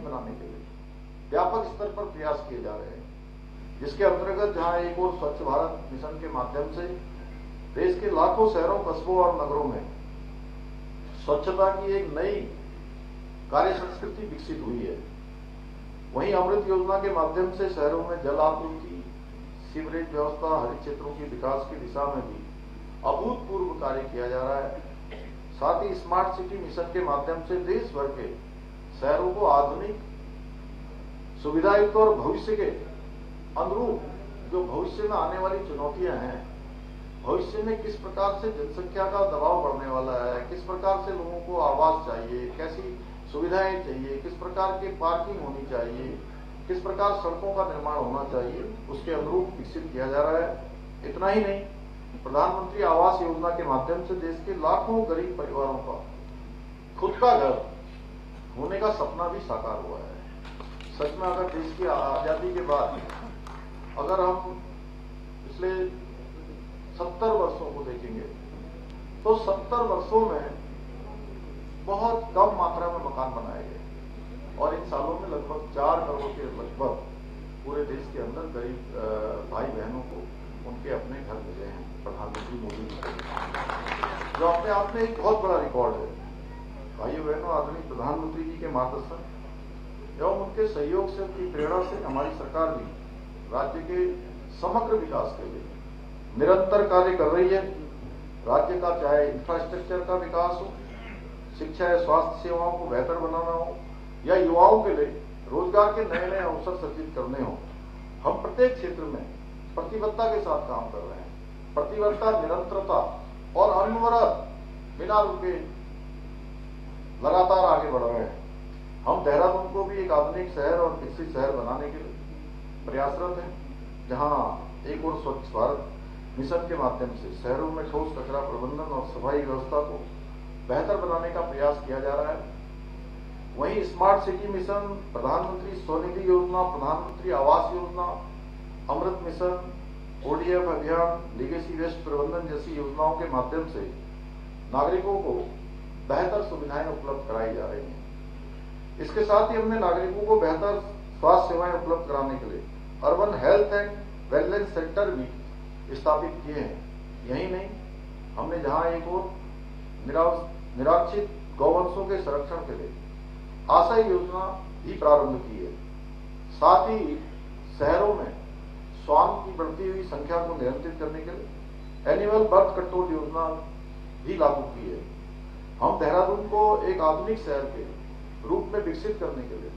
आधुनिक बनाने के लिए व्यापक स्तर पर प्रयास किए जा रहे हैं, जिसके अंतर्गत जहां एक और स्वच्छ भारत मिशन के माध्यम से देश के लाखों शहरों, कस्बों और नगरों में स्वच्छता की एक नई कार्य संस्कृति विकसित हुई है, वहीं अमृत योजना के माध्यम से शहरों में जल आपूर्ति, सीवरेज व्यवस्था, हरित क्षेत्रों के विकास की दिशा में भी अभूतपूर्व कार्य किया जा रहा है। साथ ही स्मार्ट सिटी मिशन के माध्यम से देश भर के शहरों को आधुनिक, सुविधायुक्त और भविष्य के अनुरूप, जो भविष्य में आने वाली चुनौतियां हैं, भविष्य में किस प्रकार से जनसंख्या का दबाव बढ़ने वाला है, किस प्रकार से लोगों को आवास चाहिए, कैसी सुविधाएं चाहिए, किस प्रकार की पार्किंग होनी चाहिए, किस प्रकार सड़कों का निर्माण होना चाहिए, उसके अनुरूप विकसित किया जा रहा है। इतना ही नहीं, प्रधानमंत्री आवास योजना के माध्यम से देश के लाखों गरीब परिवारों का खुद का घर होने का सपना भी साकार हुआ है। सच में अगर देश की आजादी के बाद अगर हम पिछले 70 वर्षों को देखेंगे तो 70 वर्षों में बहुत कम मात्रा में मकान बनाए गए और इन सालों में लगभग 4 करोड़ के लगभग पूरे देश के अंदर गरीब भाई बहनों को उनके अपने घर मिले हैं प्रधानमंत्री मोदी जी, जो अपने आप में एक बहुत बड़ा रिकॉर्ड है। भाइयों बहनों, आदरणीय प्रधानमंत्री जी के मार्गदर्शन एवं उनके सहयोग से, उनकी प्रेरणा से हमारी सरकार भी राज्य के समग्र विकास के लिए निरंतर कार्य कर रही है। राज्य का चाहे इंफ्रास्ट्रक्चर का विकास हो, शिक्षा या स्वास्थ्य सेवाओं को बेहतर बनाना हो, या युवाओं के लिए रोजगार के नए नए अवसर सृजित करने हो, हम प्रत्येक क्षेत्र में प्रतिबद्धता के साथ काम कर रहे हैं। प्रतिबद्धता, निरंतरता और अनवरत बिना रुके लगातार आगे बढ़ रहे हैं। हम देहरादून को भी एक आधुनिक शहर और विकसित शहर बनाने के लिए प्रयासरत हैं, जहां एक और स्वच्छ भारत मिशन के माध्यम से शहरों में ठोस कचरा प्रबंधन और सफाई व्यवस्था को बेहतर बनाने का प्रयास किया जा रहा है। वहीं स्मार्ट सिटी मिशन, प्रधानमंत्री स्वनिधि योजना, प्रधानमंत्री आवास योजना, अमृत मिशन, ओडीएफ अभियान, लीगेसी वेस्ट प्रबंधन जैसी योजनाओं के माध्यम से नागरिकों को बेहतर सुविधाएं उपलब्ध कराई जा रही हैं। इसके साथ ही हमने नागरिकों को बेहतर स्वास्थ्य सेवाएं उपलब्ध कराने के लिए urban health and wellness centre भी स्थापित किए हैं। यही नहीं, हमने जहां एक और निराश्रित गौवंशों के संरक्षण के लिए आशा योजना भी प्रारंभ की है। साथ ही शहरों में स्वान की बढ़ती हुई संख्या को नियंत्रित करने के लिए एनिमल बर्थ कंट्रोल योजना भी लागू की है। हम देहरादून को एक आधुनिक शहर के रूप में विकसित करने के लिए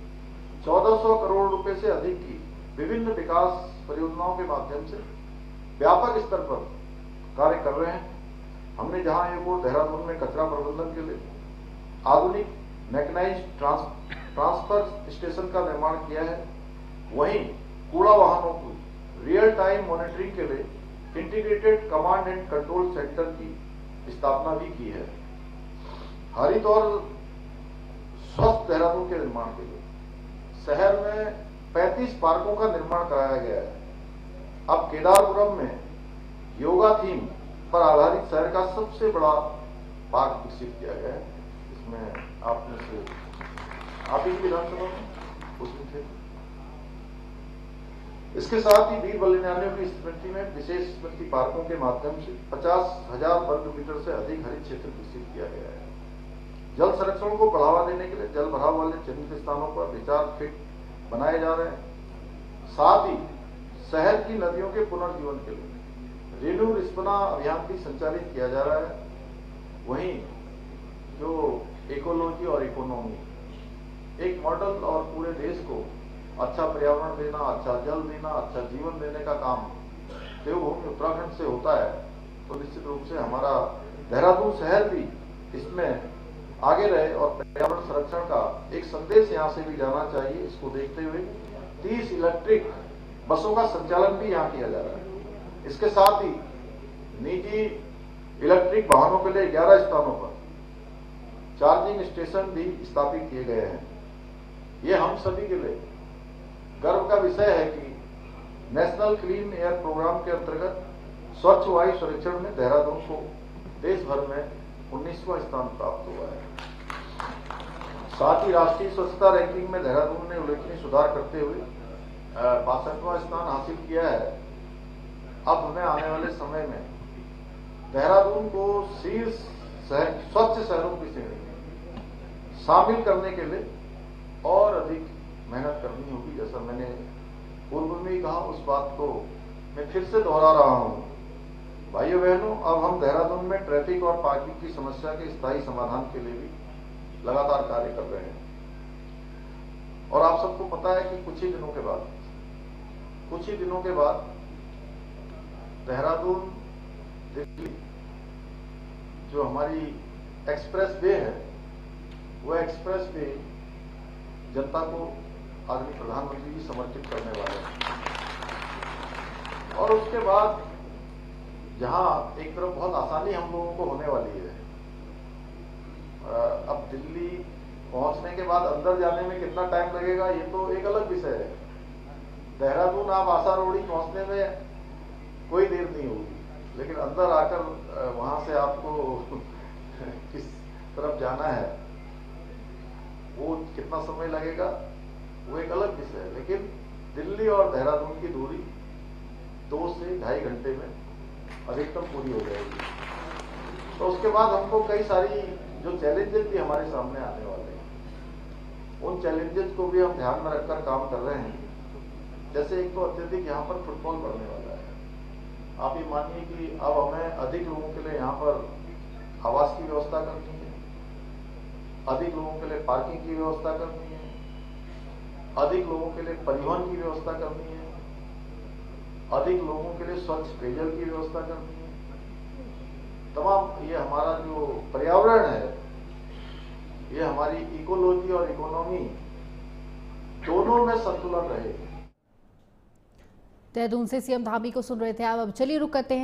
1400 करोड़ रुपए से अधिक की विभिन्न विकास परियोजनाओं के माध्यम से व्यापक स्तर पर कार्य कर रहे हैं। हमने जहां एक और देहरादून में कचरा प्रबंधन के लिए आधुनिक मैकेनाइज्ड ट्रांसफर स्टेशन का निर्माण किया है, वहीं कूड़ा वाहनों की रियल टाइम मॉनिटरिंग के लिए integrated command and control centre की स्थापना भी की है। हरित और स्वस्थ देहरादून के निर्माण के लिए शहर में 35 पार्कों का निर्माण कराया गया है। अब केदारपुरम में योगा थीम पर आधारित शहर का सबसे बड़ा पार्क विकसित किया गया है। इसमें आप में से आप ही विधानसभा में उसमें थे। इसके साथ ही वीर बलिदानियों की स्मृति में विशेष स्मृति पार्कों के माध्यम से 50,000 वर्ग मीटर से अधिक हरित क्षेत्र विकसित किया गया है। जल संरक्षण को बढ़ावा देने के लिए जल भराव वाले चिन्हित स्थानों पर रिचार्ज फिट बनाए जा रहे हैं। साथ ही शहर की नदियों के पुनर्जीवन के लिए रेणु रिस्पना अभियान भी संचालित किया जा रहा है। वहीं जो इकोलॉजी और इकोनॉमी, एक मॉडल और पूरे देश को अच्छा पर्यावरण देना, अच्छा जल देना, अच्छा जीवन देने का काम देवभूमि उत्तराखंड से होता है, तो निश्चित रूप से हमारा देहरादून शहर भी इसमें आगे रहे और पर्यावरण संरक्षण का एक संदेश यहाँ से भी जाना चाहिए। इसको देखते हुए 30 इलेक्ट्रिक बसों का संचालन भी यहाँ किया जा रहा है। इसके साथ ही निजी इलेक्ट्रिक वाहनों के लिए 11 स्थानों पर चार्जिंग स्टेशन भी स्थापित किए गए हैं। ये हम सभी के लिए गर्व का विषय है कि नेशनल क्लीन एयर प्रोग्राम के अंतर्गत स्वच्छ वायु सर्वेक्षण में देहरादून को देश भर में 19वां स्थान प्राप्त हुआ है। साथ ही राष्ट्रीय स्वच्छता रैंकिंग में देहरादून ने उल्लेखनीय सुधार करते हुए 62वां स्थान हासिल किया है। अब हमें आने वाले समय में देहरादून को शीर्ष स्वच्छ शहरों की श्रेणी में शामिल करने के लिए और अधिक मेहनत करनी होगी। जैसा मैंने पूर्व में ही कहा, उस बात को मैं फिर से दोहरा रहा हूं। भाइयों बहनों, अब हम देहरादून में ट्रैफिक और पार्किंग की समस्या के स्थायी समाधान के लिए भी लगातार कार्य कर रहे हैं। और आप सबको पता है कि कुछ ही दिनों के बाद देहरादून दिल्ली जो हमारी एक्सप्रेस वे है, वह एक्सप्रेस वे जनता को आदरणीय प्रधानमंत्री जी समर्पित करने वाले हैं। और उसके बाद जहां एक तरफ बहुत आसानी हम लोगों को होने वाली है, अब दिल्ली पहुंचने के बाद अंदर जाने में कितना टाइम लगेगा ये तो एक अलग विषय है। देहरादून आप आशा रोड़ी पहुंचने में कोई देर नहीं होगी, लेकिन अंदर आकर वहां से आपको किस तरफ जाना है वो कितना समय लगेगा वो एक अलग विषय है। लेकिन दिल्ली और देहरादून की दूरी 2 से 2.5 घंटे में अधिकतम पूरी हो जाएगी। तो उसके बाद हमको कई सारी जो चैलेंजेस भी हमारे सामने आने वाले हैं, उन चैलेंजेस को भी हम ध्यान में रखकर काम कर रहे हैं। जैसे एक तो अत्यधिक यहाँ पर फुटफॉल बढ़ने वाला है। आप ये मानिए कि अब हमें अधिक लोगों के लिए यहाँ पर आवास की व्यवस्था करनी है, अधिक लोगों के लिए पार्किंग की व्यवस्था करनी है, अधिक लोगों के लिए परिवहन की व्यवस्था करनी है, अधिक लोगों के लिए स्वच्छ पेयजल की व्यवस्था करनी है। तमाम ये हमारा जो पर्यावरण है, ये हमारी इकोलॉजी और इकोनॉमी दोनों में संतुलन रहे। देहरादून से सीएम धामी को सुन रहे थे आप। अब चलिए रुक करते हैं।